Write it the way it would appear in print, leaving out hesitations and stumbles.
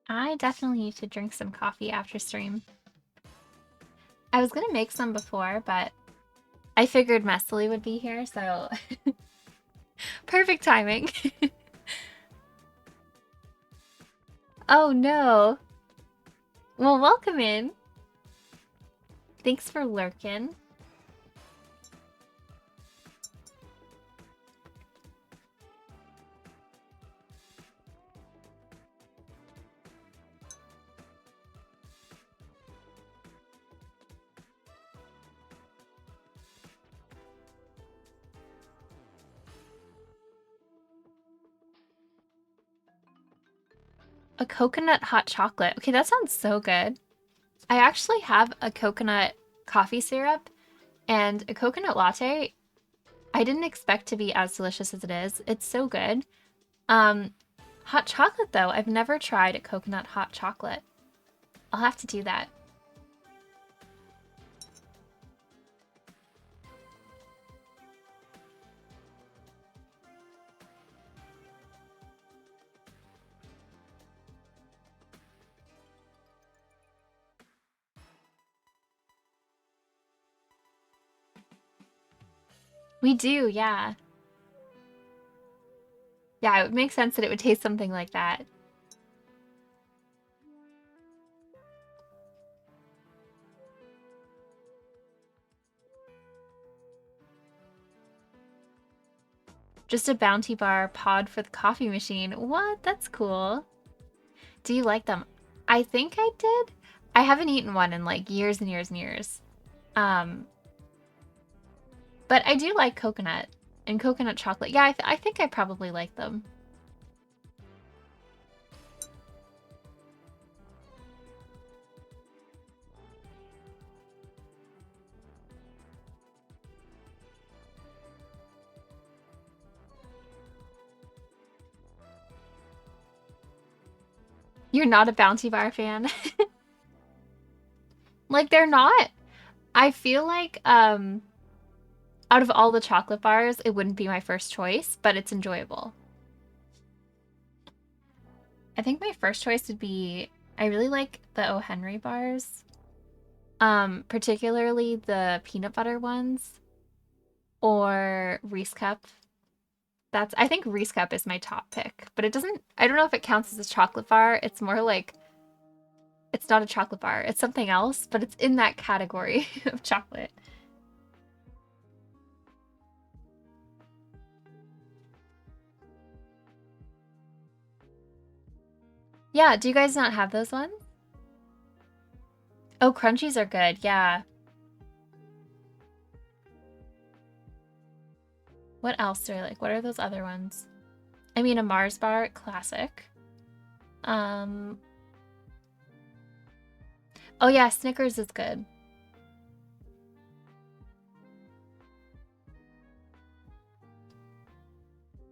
I definitely need to drink some coffee after stream. I was gonna make some before, but I figured Messily would be here, so perfect timing. Oh no. Well, welcome in. Thanks for lurking. A coconut hot chocolate. Okay, that sounds so good. I actually have a coconut coffee syrup and a coconut latte. I didn't expect to be as delicious as it is. It's so good. Um, Hot chocolate though, I've never tried a coconut hot chocolate. I'll have to do that. We do, yeah. Yeah, it would make sense that it would taste something like that. Just a Bounty Bar pod for the coffee machine. What? That's cool. Do you like them? I think I did. I haven't eaten one in like years and years and years. Um, but I do like coconut and coconut chocolate. Yeah, I think I probably like them. You're not a Bounty Bar fan? Like they're not. I feel like out of all the chocolate bars, it wouldn't be my first choice, but it's enjoyable. I think my first choice would be I really like the O. Henry bars. Particularly the peanut butter ones or Reese Cup. That's I think Reese Cup is my top pick, but it doesn't I don't know if it counts as a chocolate bar. It's more like it's not a chocolate bar. It's something else, but it's in that category of chocolate. Yeah, do you guys not have those ones? Oh, crunchies are good. Yeah. What else do I like? What are those other ones? I mean, a Mars bar, classic. Um, oh yeah, Snickers is good.